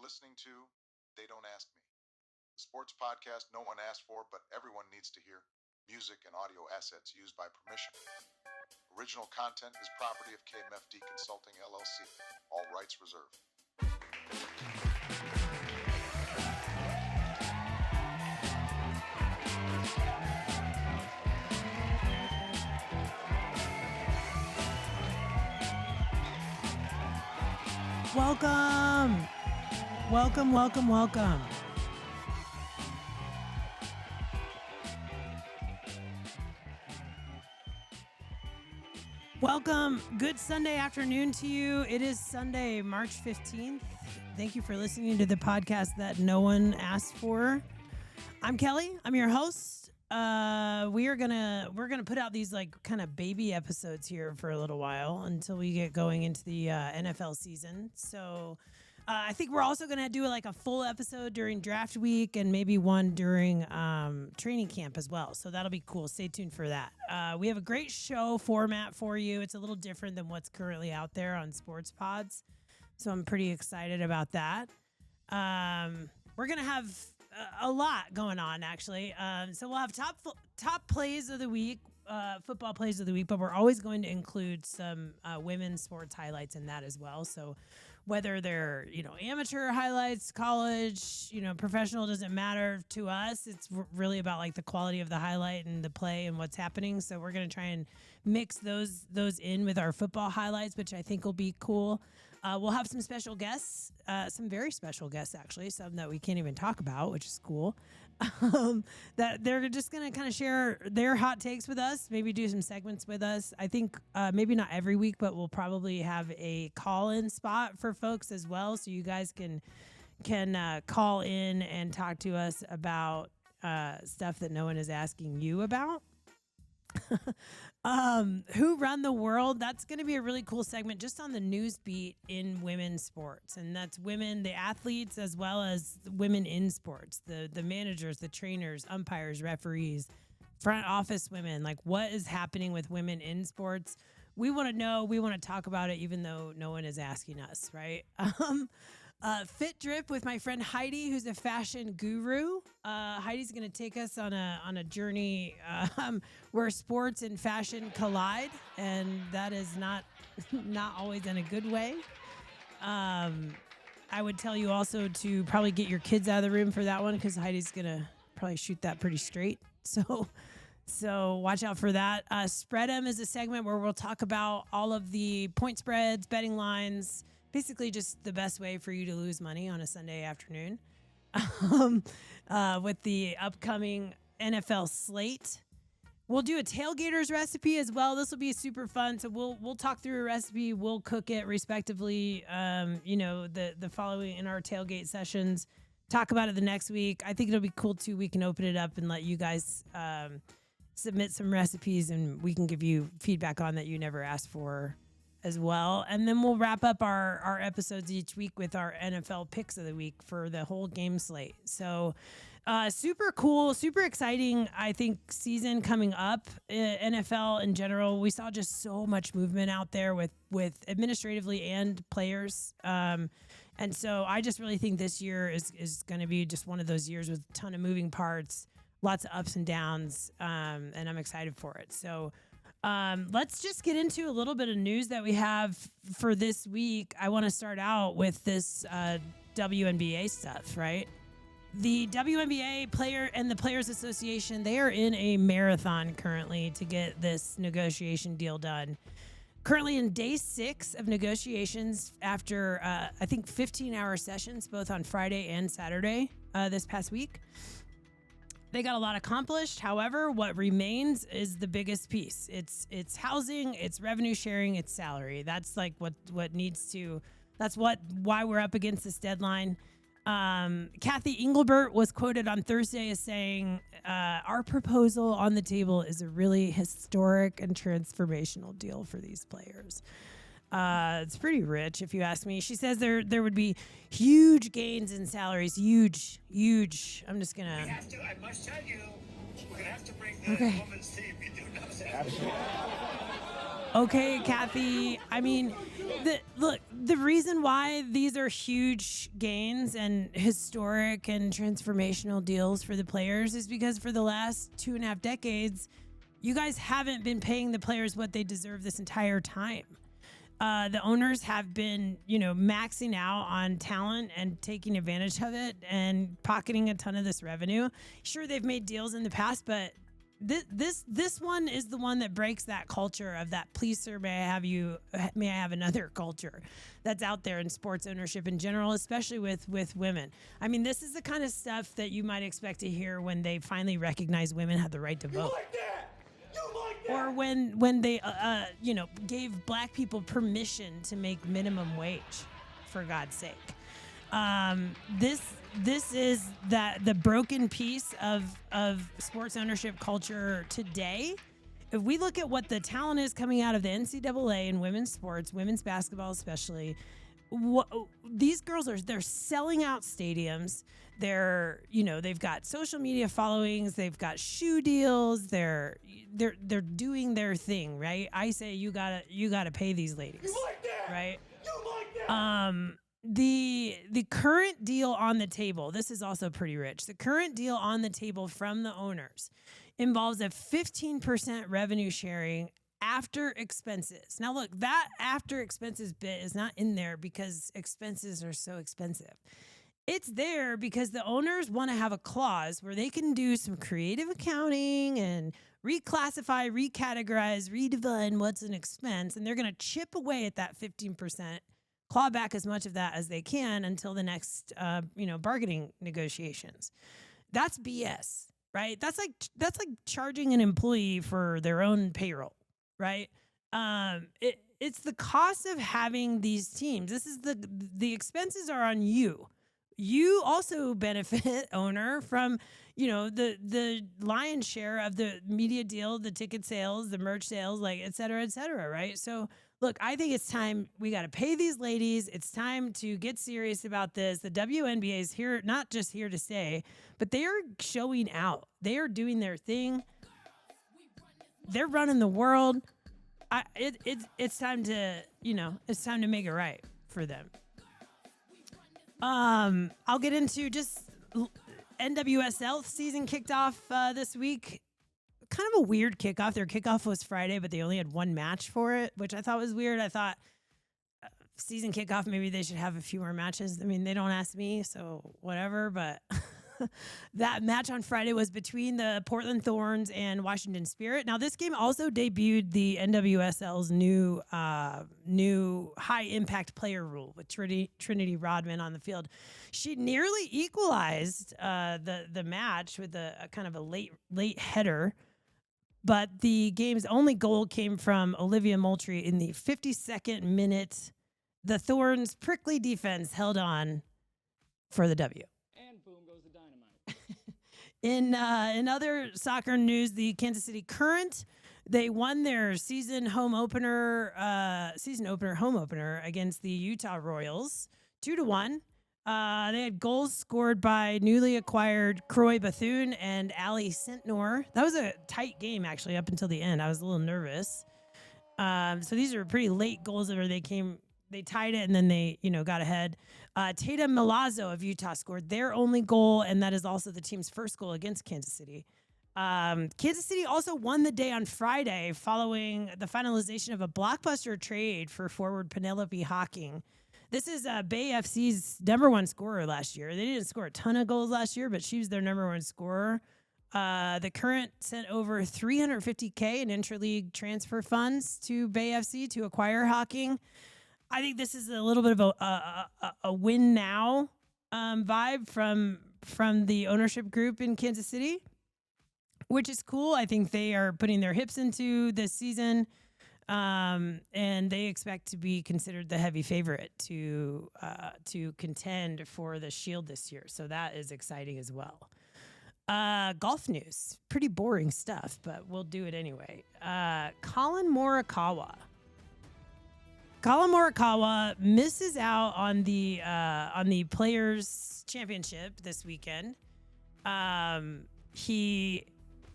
listening to They Don't Ask Me, the sports podcast no one asked for, but everyone needs to hear. Music and audio assets used by permission. Original content is property of KMFD Consulting, LLC. All rights reserved. Welcome. Welcome, welcome, welcome. Welcome. Good Sunday afternoon to you. It is Sunday, March 15th. Thank you for listening to the podcast that no one asked for. I'm Kelly. I'm your host. We're gonna put out these like kind of baby episodes here for a little while until we get going into the NFL season. So I think we're also gonna do like a full episode during draft week and maybe one during training camp as well. So that'll be cool. Stay tuned for that. We have a great show format for you. It's a little different than what's currently out there on Sports Pods. So I'm pretty excited about that. We're gonna have a lot going on, actually. So we'll have top plays of the week, football plays of the week, but we're always going to include some women's sports highlights in that as well. So whether they're, amateur highlights, college, professional, doesn't matter to us. It's really about like the quality of the highlight and the play and what's happening. So we're going to try and mix those in with our football highlights, which I think will be cool. We'll have some special guests, some very special guests, actually, some that we can't even talk about, which is cool. That they're just going to kind of share their hot takes with us, maybe do some segments with us. I think maybe not every week, but we'll probably have a call-in spot for folks as well, so you guys can call in and talk to us about stuff that no one is asking you about. Who run the world? That's going to be a really cool segment just on the news beat in women's sports. And that's women, the athletes, as well as women in sports, the managers, the trainers, umpires, referees, front office women. Like, what is happening with women in sports? We want to know. We want to talk about it, even though no one is asking us, right? Fit Drip with my friend Heidi, who's a fashion guru. Heidi's going to take us on a journey where sports and fashion collide, and that is not always in a good way. I would tell you also to probably get your kids out of the room for that one, because Heidi's going to probably shoot that pretty straight. So watch out for that. Spread 'em is a segment where we'll talk about all of the point spreads, betting lines, basically just the best way for you to lose money on a Sunday afternoon with the upcoming NFL slate. We'll do a tailgater's recipe as well. This will be super fun. So we'll talk through a recipe. We'll cook it respectively, the following in our tailgate sessions. Talk about it the next week. I think it'll be cool, too. We can open it up and let you guys submit some recipes, and we can give you feedback on that you never asked for as well. And then we'll wrap up our episodes each week with our NFL picks of the week for the whole game slate. So super cool, super exciting, I think, season coming up. NFL in general, we saw just so much movement out there with administratively and players. And so I just really think this year is going to be just one of those years with a ton of moving parts, lots of ups and downs, and I'm excited for it. So let's just get into a little bit of news that we have for this week. I want to start out with this WNBA stuff, right? The WNBA player and the Players Association, they are in a marathon currently to get this negotiation deal done. Currently in day 6 of negotiations after, I think, 15-hour sessions, both on Friday and Saturday this past week. They got a lot accomplished. However, what remains is the biggest piece. It's housing, it's revenue sharing, it's salary. That's like what needs to. That's why we're up against this deadline. Cathy Engelbert was quoted on Thursday as saying, "Our proposal on the table is a really historic and transformational deal for these players." It's pretty rich, if you ask me. She says there would be huge gains in salaries, huge. I'm just gonna. I must tell you, we're gonna have to bring the women's team. You do know that. Okay, Cathy. I mean, The reason why these are huge gains and historic and transformational deals for the players is because for the last 2.5 decades, you guys haven't been paying the players what they deserve this entire time. The owners have been, maxing out on talent and taking advantage of it and pocketing a ton of this revenue. Sure, they've made deals in the past, but this one is the one that breaks that culture of that. Please, sir, may I have another culture that's out there in sports ownership in general, especially with women. I mean, this is the kind of stuff that you might expect to hear when they finally recognize women have the right to vote. Or when they, gave black people permission to make minimum wage, for God's sake. This is the broken piece of sports ownership culture today. If we look at what the talent is coming out of the NCAA in women's sports, women's basketball especially, these girls they're selling out stadiums. They've got social media followings. They've got shoe deals. They're doing their thing, right? I say you gotta pay these ladies. You like that, right? You like that. The current deal on the table. This is also pretty rich. The current deal on the table from the owners involves a 15% revenue sharing after expenses. Now, look, that after expenses bit is not in there because expenses are so expensive. It's there because the owners want to have a clause where they can do some creative accounting and reclassify, recategorize, redefine what's an expense, and they're going to chip away at that 15%, claw back as much of that as they can until the next, bargaining negotiations. That's BS, right? That's like charging an employee for their own payroll, right? It's the cost of having these teams. This is the expenses are on you. You also benefit, owner, from, the lion's share of the media deal, the ticket sales, the merch sales, like et cetera, right? So, look, I think it's time we got to pay these ladies. It's time to get serious about this. The WNBA is here, not just here to stay, but they are showing out. They are doing their thing. They're running the world. It's time to, it's time to make it right for them. I'll get into just NWSL season kicked off this week. Kind of a weird kickoff. Their kickoff was Friday, but they only had one match for it, which I thought was weird. I thought season kickoff, maybe they should have a few more matches. I mean, they don't ask me, so whatever, but that match on Friday was between the Portland Thorns and Washington Spirit. Now, this game also debuted the NWSL's new high-impact player rule with Trinity Rodman on the field. She nearly equalized the match with a kind of a late header, but the game's only goal came from Olivia Moultrie in the 52nd minute. The Thorns' prickly defense held on for the W. In other soccer news, the Kansas City Current, they won their season home opener against the Utah Royals, 2-1. They had goals scored by newly acquired Croy Bethune and Ali Sentnor. That was a tight game, actually, up until the end. I was a little nervous. So these are pretty late goals where they tied it and then they, got ahead. Tatum Milazzo of Utah scored their only goal, and that is also the team's first goal against Kansas City. Kansas City also won the day on Friday following the finalization of a blockbuster trade for forward Penelope Hawking. This is Bay FC's number one scorer last year. They didn't score a ton of goals last year, but she was their number one scorer. The Current sent over $350K in intra-league transfer funds to Bay FC to acquire Hawking. I think this is a little bit of a win now vibe from the ownership group in Kansas City, which is cool. I think they are putting their hips into this season, and they expect to be considered the heavy favorite to contend for the Shield this year. So that is exciting as well. Golf news, pretty boring stuff, but we'll do it anyway. Collin Morikawa misses out on the Players Championship this weekend. He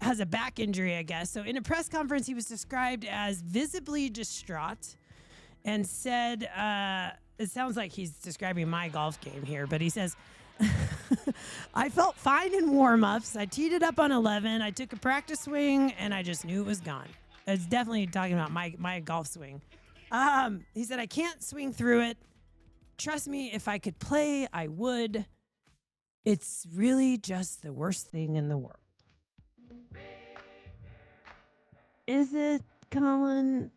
has a back injury, I guess. So in a press conference, he was described as visibly distraught and said, it sounds like he's describing my golf game here, but he says, I felt fine in warm-ups. I teed it up on 11. I took a practice swing, and I just knew it was gone. It's definitely talking about my golf swing. He said, I can't swing through it. Trust me, if I could play, I would. It's really just the worst thing in the world. Is it, Collin?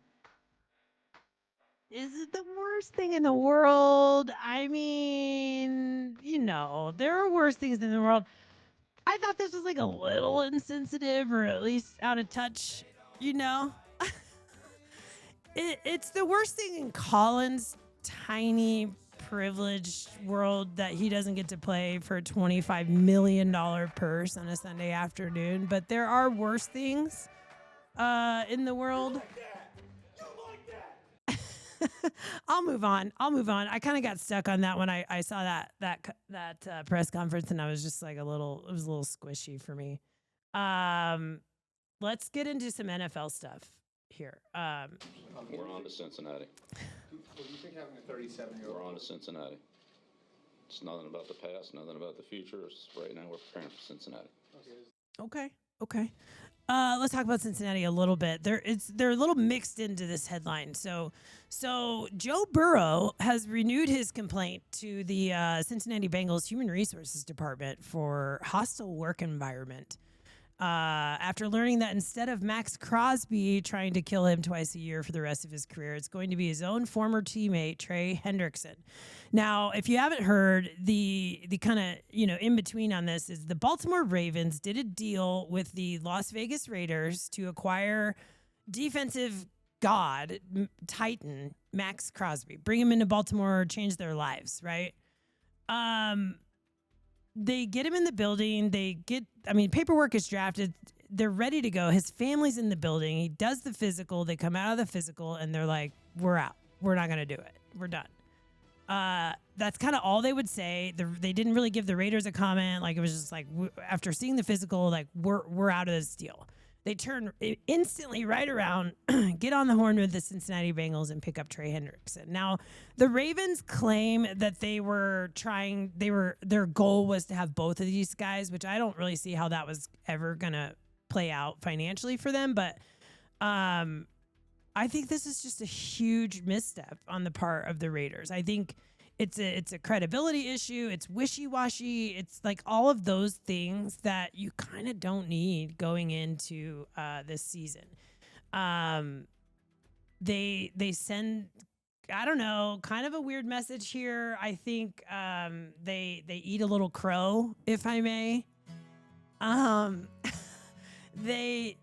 Is it the worst thing in the world? I mean, there are worse things in the world. I thought this was like a little insensitive or at least out of touch, It's the worst thing in Collin's tiny, privileged world that he doesn't get to play for a $25 million purse on a Sunday afternoon. But there are worse things in the world. I'll move on. I kind of got stuck on that when I saw that press conference, and I was just like it was a little squishy for me. Let's get into some NFL stuff here. We're on to Cincinnati. What do you think having a 37-year-old? We're on to Cincinnati. It's nothing about the past, nothing about the future. It's right now we're preparing for Cincinnati. Okay. Let's talk about Cincinnati a little bit. They're a little mixed into this headline. So Joe Burrow has renewed his complaint to the Cincinnati Bengals Human Resources Department for hostile work environment. After learning that instead of Maxx Crosby trying to kill him twice a year for the rest of his career, it's going to be his own former teammate, Trey Hendrickson. Now, if you haven't heard, the kind of, in between on this is the Baltimore Ravens did a deal with the Las Vegas Raiders to acquire defensive god, titan, Maxx Crosby. Bring him into Baltimore, change their lives, right? They get him in the building. Paperwork is drafted. They're ready to go. His family's in the building. He does the physical. They come out of the physical, and they're like, we're out. We're not going to do it. We're done. That's kind of all they would say. They didn't really give the Raiders a comment. Like, it was just like, after seeing the physical, like, we're out of this deal. They turn instantly right around, get on the horn with the Cincinnati Bengals, and pick up Trey Hendrickson. Now, the Ravens claim that their goal was to have both of these guys, which I don't really see how that was ever going to play out financially for them. But I think this is just a huge misstep on the part of the Raiders. I think it's a credibility issue. It's wishy-washy. It's like all of those things that you kind of don't need going into this season. They send, I don't know, kind of a weird message here. I think they eat a little crow, if I may. They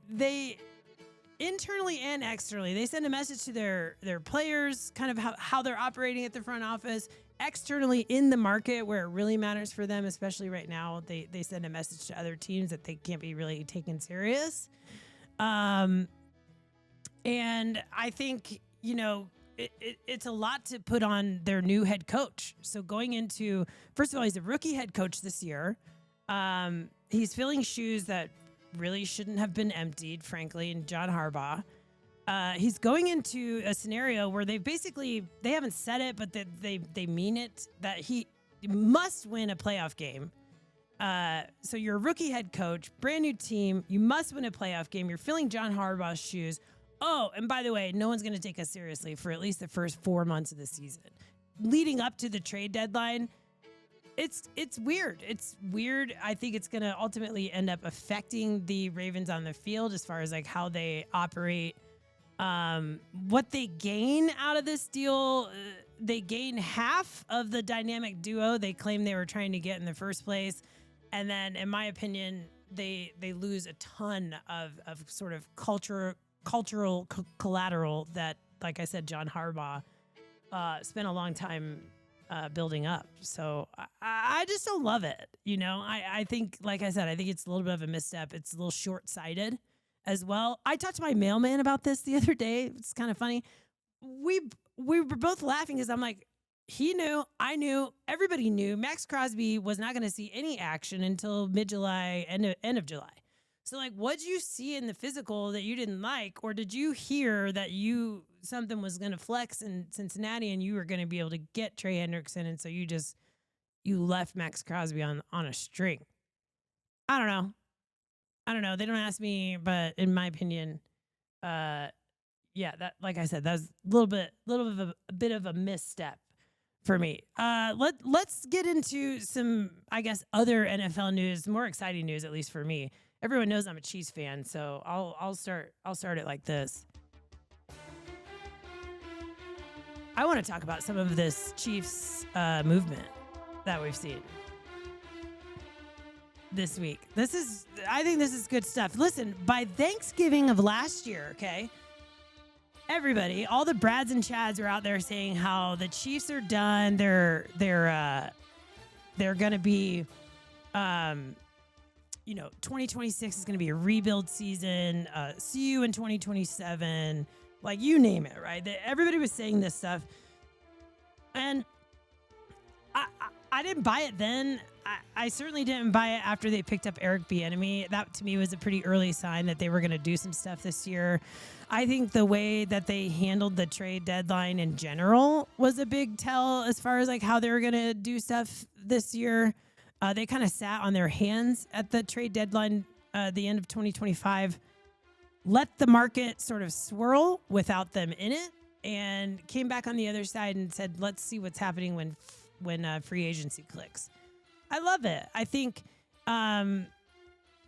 internally and externally, they send a message to their players, kind of how they're operating at the front office. Externally, in the market where it really matters for them, especially right now, they send a message to other teams that they can't be really taken serious. And I think, it's a lot to put on their new head coach. So going into, first of all, he's a rookie head coach this year. He's filling shoes that really shouldn't have been emptied, frankly, in John Harbaugh. He's going into a scenario where they haven't said it, but they mean it, that he must win a playoff game. So you're a rookie head coach, brand new team. You must win a playoff game. You're filling John Harbaugh's shoes. Oh, and by the way, no one's going to take us seriously for at least the first 4 months of the season. Leading up to the trade deadline, it's weird. It's weird. I think it's going to ultimately end up affecting the Ravens on the field as far as like how they operate. What they gain out of this deal, they gain half of the dynamic duo they claimed they were trying to get in the first place. And then, in my opinion, they lose a ton of sort of cultural collateral that, like I said, John Harbaugh spent a long time building up. So I just don't love it. I think, like I said, I think it's a little bit of a misstep. It's a little short-sighted as well. I talked to my mailman about this the other day. It's kind of funny. We were both laughing because I'm like, he knew, I knew, everybody knew Maxx Crosby was not going to see any action until mid-July, end of July. So, like, what'd you see in the physical that you didn't like? Or did you hear that something was going to flex in Cincinnati and you were going to be able to get Trey Hendrickson? And so you left Maxx Crosby on a string. I don't know. They don't ask me, but in my opinion, yeah, that, like I said, that's a bit of a misstep for me. Let's get into some, I guess, other NFL news, more exciting news, at least for me. Everyone knows I'm a Chiefs fan, so I'll start it like this. I want to talk about some of this Chiefs movement that we've seen this week. I think this is good stuff. Listen, by Thanksgiving of last year, okay, everybody, all the Brads and Chads were out there saying how the Chiefs are done. They're going to be, 2026 is going to be a rebuild season. See you in 2027. Like, you name it, right? Everybody was saying this stuff. And I didn't buy it then. I certainly didn't buy it after they picked up Eric Bieniemy. That, to me, was a pretty early sign that they were going to do some stuff this year. I think the way that they handled the trade deadline in general was a big tell as far as like how they were going to do stuff this year. They kind of sat on their hands at the trade deadline, the end of 2025, let the market sort of swirl without them in it, and came back on the other side and said, let's see what's happening when free agency clicks. I love it. I think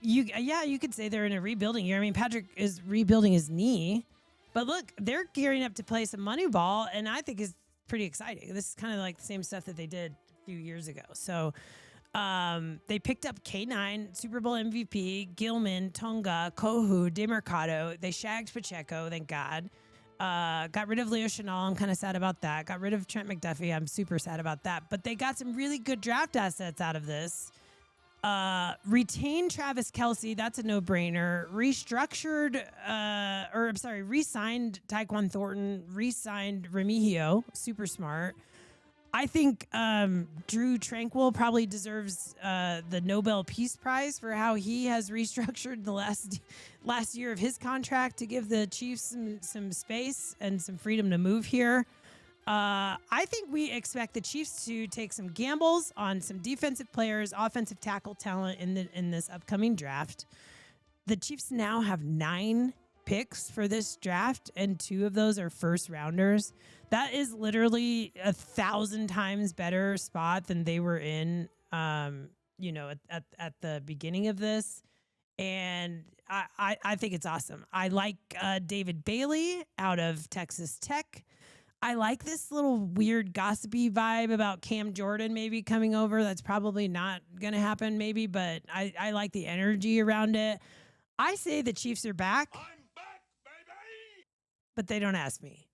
you could say they're in a rebuilding year. I mean, Patrick is rebuilding his knee, but look, they're gearing up to play some Moneyball, and I think is pretty exciting. This is kind of like the same stuff that they did a few years ago. So they picked up K9, Super Bowl MVP, Gilman, Tonga, Kohu, DeMercado. They shagged Pacheco, thank God. Got rid of Leo Chenal. I'm kind of sad about that. Got rid of Trent McDuffie. I'm super sad about that. But they got some really good draft assets out of this. Retained Travis Kelce. That's a no-brainer. Re-signed Tyquan Thornton. Re-signed Remigio. Super smart. I think Drew Tranquil probably deserves the Nobel Peace Prize for how he has restructured the last year of his contract to give the Chiefs some space and some freedom to move here. I think we expect the Chiefs to take some gambles on some defensive players, offensive tackle talent in this upcoming draft. The Chiefs now have 9 picks for this draft, and 2 of those are first rounders. That is literally 1,000 times better spot than they were in, at the beginning of this. And I think it's awesome. I like David Bailey out of Texas Tech. I like this little weird gossipy vibe about Cam Jordan maybe coming over. That's probably not going to happen maybe, but I like the energy around it. I say the Chiefs are back. I'm back, baby! But they don't ask me.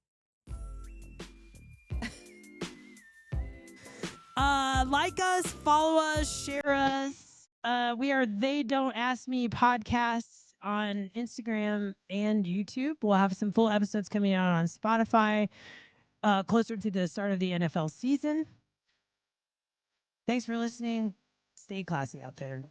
Like us, follow us, share us. We are They Don't Ask Me podcasts on Instagram and YouTube. We'll have some full episodes coming out on Spotify closer to the start of the NFL season. Thanks for listening. Stay classy out there.